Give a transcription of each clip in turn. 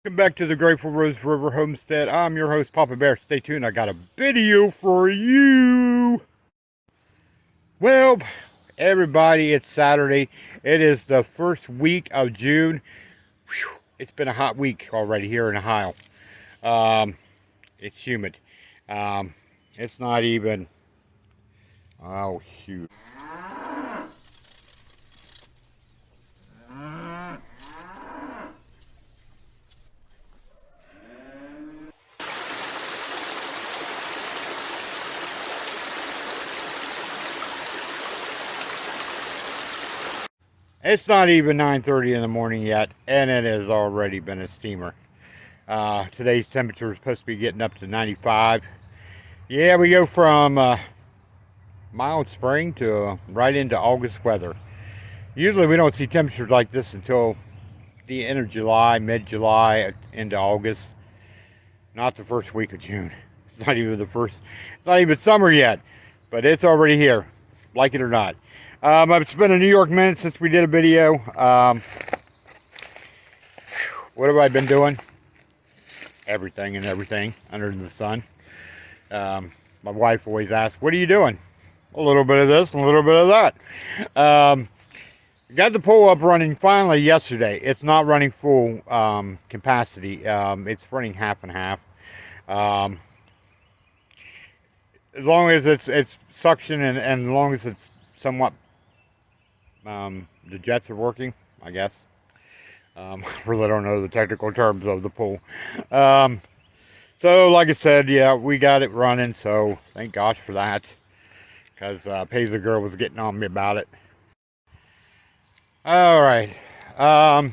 Welcome back to the Grateful Rose River Homestead. I'm your host, Papa Bear. Stay tuned. I got a video for you. Well, everybody, it's Saturday. It is the first week of June. Whew, it's been a hot week already here in Ohio. It's humid. It's not even. Oh, shoot. It's not even 9:30 in the morning yet, and it has already been a steamer. Today's temperature is supposed to be getting up to 95. Yeah, we go from mild spring to right into August weather. Usually we don't see temperatures like this until the end of July, mid-July into August. Not the first week of June. It's not even it's not even summer yet, but it's already here, like it or not. It's been a New York minute since we did a video. What have I been doing? Everything and everything under the sun. My wife always asks, what are you doing? A little bit of this, a little bit of that. Got the pool up running finally yesterday. It's not running full capacity. It's running half and half. As long as it's suction and as long as it's somewhat the jets are working, I guess. Really don't know the technical terms of the pool. So like I said, yeah, we got it running, so thank gosh for that, because Paisley girl was getting on me about it. All right. Well,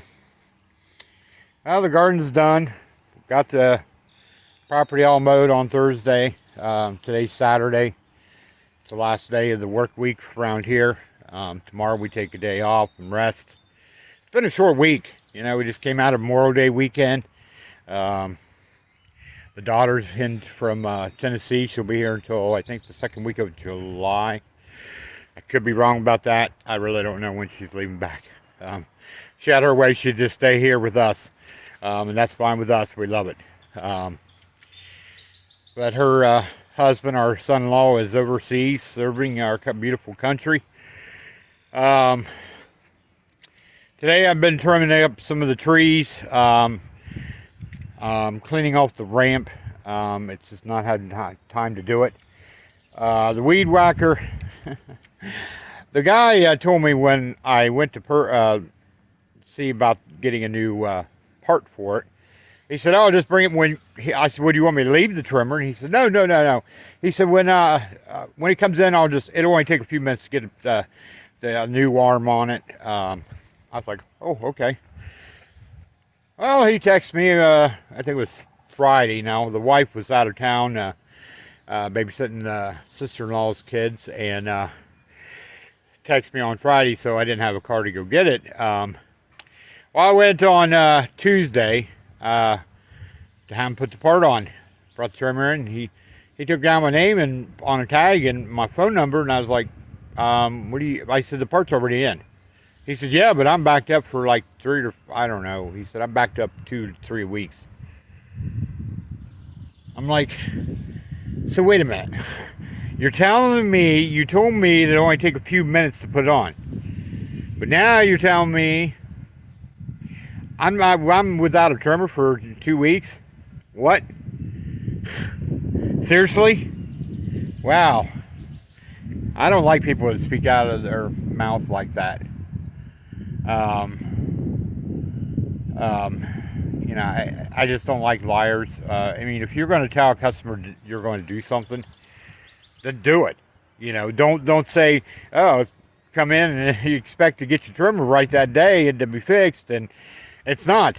the garden's done. Got the property all mowed on Thursday. Today's Saturday. It's the last day of the work week around here. Tomorrow we take a day off and rest. It's been a short week. You know, we just came out of Memorial Day weekend. The daughter's in from Tennessee. She'll be here until, I think, the second week of July. I could be wrong about that. I really don't know when she's leaving back. She had her way. She'd just stay here with us. And that's fine with us. We love it. But her husband, our son-in-law, is overseas serving our beautiful country. Today I've been trimming up some of the trees, cleaning off the ramp. It's just not had time to do it. The weed whacker, the guy told me when I went to see about getting a new part for it. He said, "Oh, just bring it when." I said, "Well, do you want me to leave the trimmer?" And he said, "No, no, no, no." He said, "When he comes in, it'll only take a few minutes to get the new arm on it." I was like, "Oh, okay." Well, he texted me. I think it was Friday. Now the wife was out of town, babysitting sister-in-law's kids, and texted me on Friday, so I didn't have a car to go get it. Well, I went on Tuesday. To have him put the part on. Brought the trimmer in. He took down my name and on a tag and my phone number, and I was like, I said, the part's already in. He said, yeah, but I'm backed up for like I don't know. He said, I'm backed up 2 to 3 weeks. I'm like, so wait a minute. You told me that it only take a few minutes to put it on. But now you're telling me I'm without a trimmer for 2 weeks? What? Seriously? Wow. I don't like people that speak out of their mouth like that. You know, I just don't like liars. I mean, if you're going to tell a customer you're going to do something, then do it. You know, don't say, oh, come in and you expect to get your trimmer right that day and to be fixed, and it's not.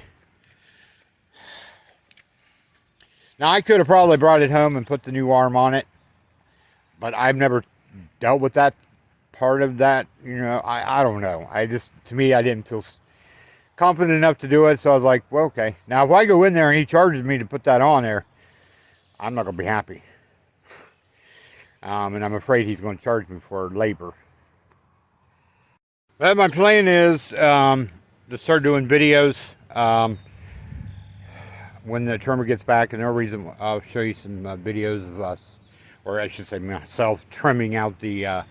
Now, I could have probably brought it home and put the new arm on it, but I've never dealt with that part of that. You know, I don't know. To me, I didn't feel confident enough to do it, so I was like, well, okay. Now, if I go in there and he charges me to put that on there, I'm not going to be happy. And I'm afraid he's going to charge me for labor. But my plan is to start doing videos. when the trimmer gets back, and no reason, I'll show you some videos of us, or I should say myself, trimming out the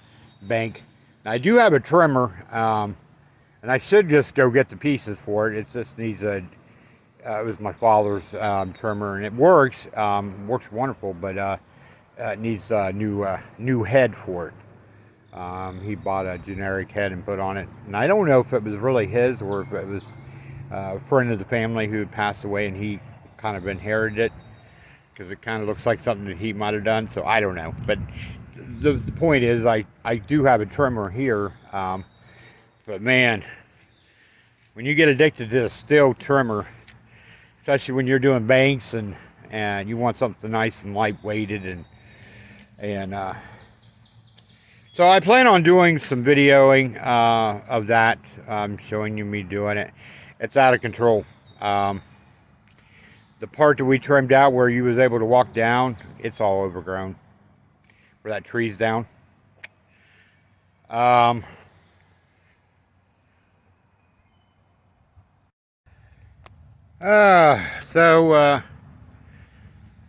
bank. Now, I do have a trimmer, and I should just go get the pieces for it. It just needs a, it was my father's trimmer, and it works wonderful, but it needs a new head for it. He bought a generic head and put on it, and I don't know if it was really his or if it was a friend of the family who had passed away and he kind of inherited it, because it kind of looks like something that he might have done, so I don't know. But the point is, I do have a trimmer here, but man, when you get addicted to a steel trimmer, especially when you're doing banks and you want something nice and lightweighted, and so I plan on doing some videoing of that, showing you me doing it. It's out of control. The part that we trimmed out where you was able to walk down, it's all overgrown. Where that tree's down. So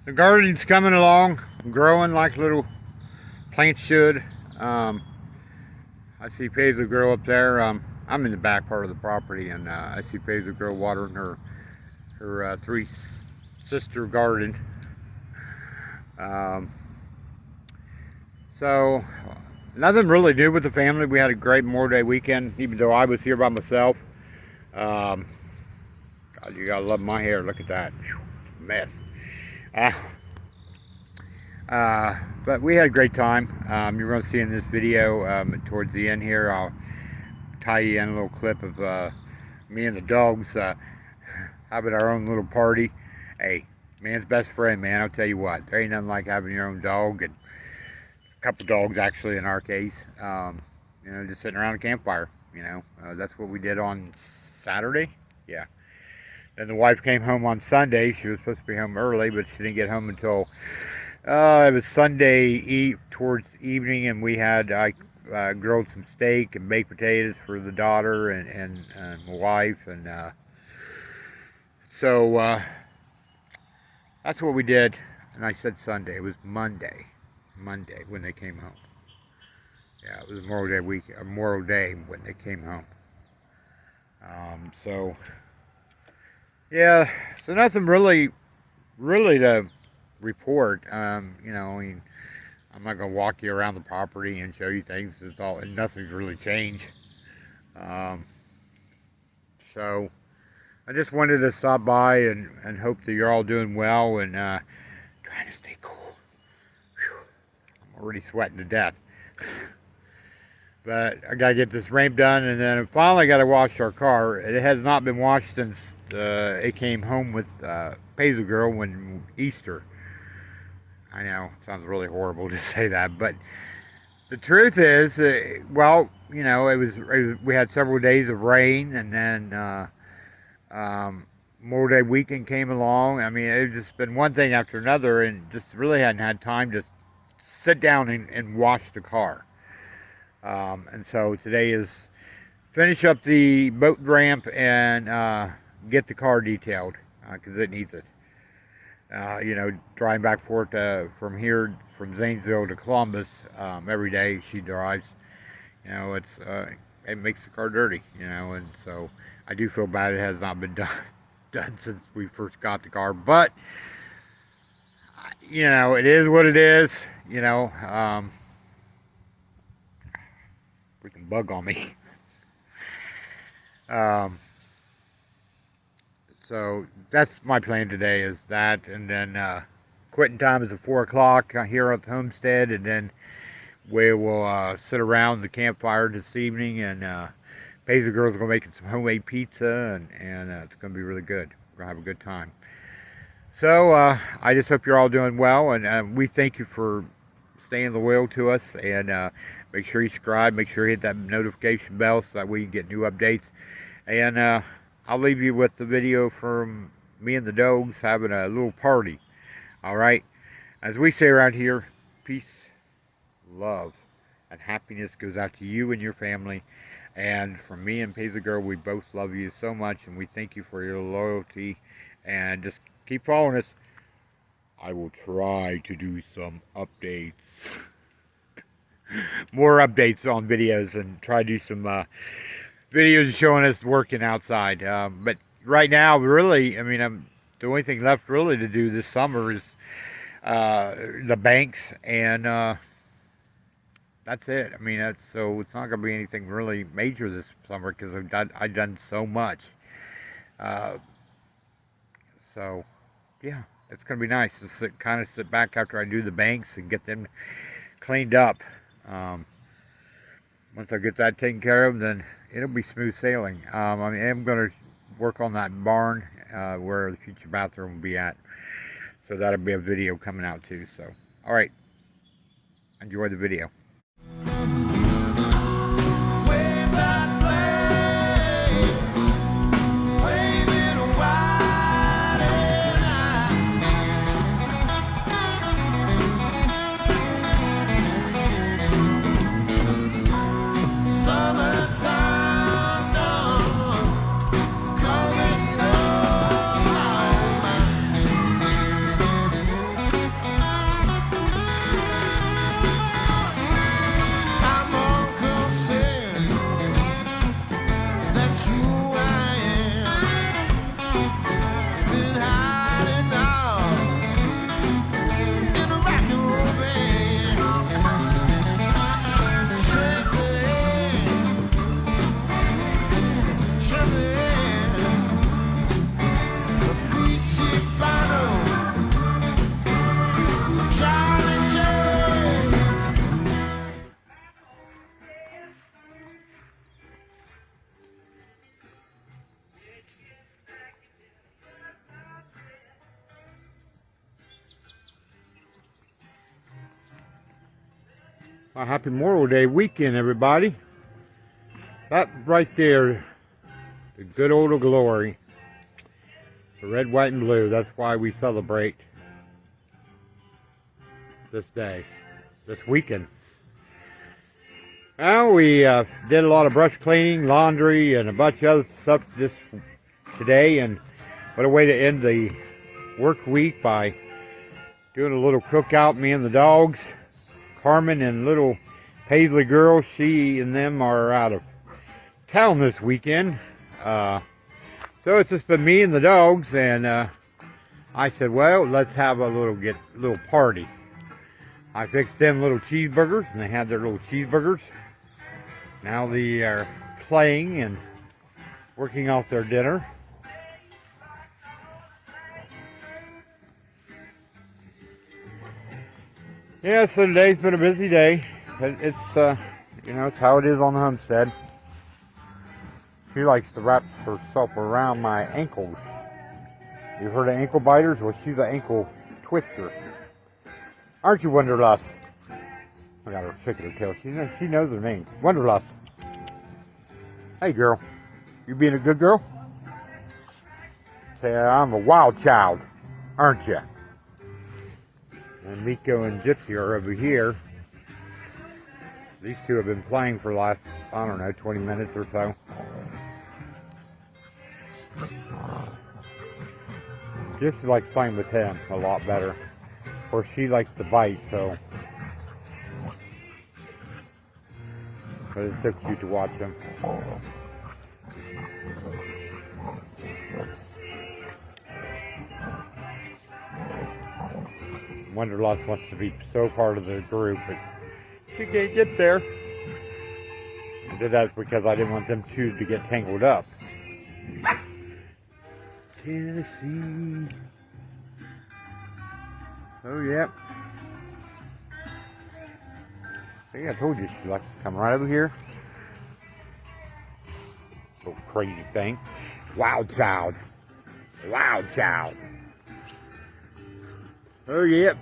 the garden's coming along, growing like little plants should. I see Paisley girl up there. I'm in the back part of the property, and I see Paisley girl watering her three sister garden. So nothing really new with the family. We had a great Memorial Day weekend, even though I was here by myself. God, you gotta love my hair. Look at that. Whew, mess. But we had a great time. You're going to see in this video, towards the end here, I'll tie you in a little clip of me and the dogs having our own little party. Hey, man's best friend, man. I'll tell you what, there ain't nothing like having your own dog, and a couple dogs actually in our case. You know, just sitting around a campfire. You know, that's what we did on Saturday. Yeah. Then the wife came home on Sunday. She was supposed to be home early, but she didn't get home until it was Sunday towards evening, and we had I grilled some steak and baked potatoes for the daughter and my wife, and so that's what we did. And I said Sunday. It was Monday when they came home. Yeah, it was Memorial Day when they came home. So yeah, so nothing really to report. You know, I mean, I'm not gonna walk you around the property and show you things. Nothing's really changed. So I just wanted to stop by and hope that you're all doing well and trying to stay cool. Whew. I'm already sweating to death. But I gotta get this ramp done, and then I finally gotta wash our car. It has not been washed since it came home with Paisley girl when Easter. I know, it sounds really horrible to say that, but the truth is, well, you know, we had several days of rain, and then Memorial Day weekend came along. I mean, it's just been one thing after another, and just really hadn't had time to sit down and wash the car. And so today is finish up the boat ramp and get the car detailed, because it needs it. You know, driving back and forth from Zanesville to Columbus every day she drives. You know, it makes the car dirty. You know, and so I do feel bad it has not been done since we first got the car. But you know, it is what it is. You know, freaking bug on me. So that's my plan today, is that, and then quitting time is at 4 o'clock here at the homestead, and then we will sit around the campfire this evening, and Paisley girls are going to make some homemade pizza, and it's going to be really good. We're going to have a good time. So I just hope you're all doing well, and we thank you for staying loyal to us, and make sure you subscribe, make sure you hit that notification bell so that we can get new updates, and I'll leave you with the video from me and the dogs having a little party. Alright? As we say around here, peace, love, and happiness goes out to you and your family. And from me and Paisley Girl, we both love you so much, and we thank you for your loyalty And just keep following us. I will try to do some updates. More updates on videos and try to do some videos showing us working outside. But right now, really, I mean, the only thing left really to do this summer is the banks, and that's it. I mean, so it's not going to be anything really major this summer because I've done so much. So, yeah, it's going to be nice to kind of sit back after I do the banks and get them cleaned up. Once I get that taken care of, then it'll be smooth sailing. I mean, I'm going to work on that barn where the future bathroom will be at. So that'll be a video coming out too. So, all right, enjoy the video. Well, happy Memorial Day weekend, everybody. That right there, the good old glory. The red, white, and blue. That's why we celebrate this day, this weekend. Well, we did a lot of brush cleaning, laundry, and a bunch of other stuff just today. And what a way to end the work week by doing a little cookout, me and the dogs. Carmen and little Paisley girl, she and them are out of town this weekend. So it's just been me and the dogs, and I said, well, let's have a little party. I fixed them little cheeseburgers, and they had their little cheeseburgers. Now they are playing and working off their dinner. Yeah, so today's been a busy day, but it's, you know, it's how it is on the homestead. She likes to wrap herself around my ankles. You've heard of ankle biters? Well, she's an ankle twister. Aren't you, Wonderlust? I got her sick of her tail. She knows her name. Wonderlust. Hey, girl. You being a good girl? Say, I'm a wild child, aren't you? And Miko and Gypsy are over here. These two have been playing for the last, I don't know, 20 minutes or so. Gypsy likes playing with him a lot better. Of course, she likes to bite, so. But it's so cute to watch them. Wonderlust wants to be so part of the group, but she can't get there. I did that because I didn't want them two to get tangled up. Tennessee. Oh, yep. See, I told you she likes to come right over here. Little crazy thing. Wild child. Wild child. Oh, yep.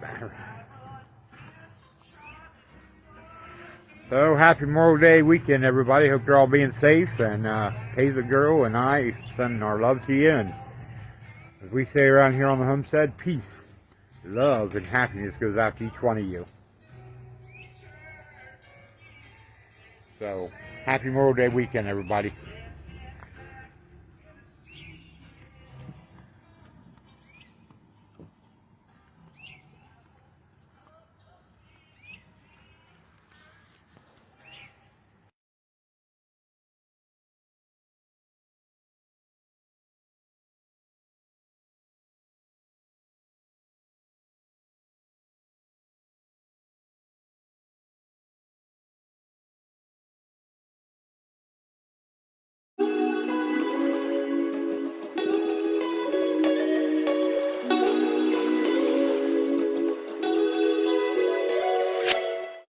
So, happy Memorial Day weekend, everybody. Hope you're all being safe. And Paisley girl and I send our love to you. And as we say around here on the homestead, peace, love, and happiness goes out to each one of you. So, happy Memorial Day weekend, everybody.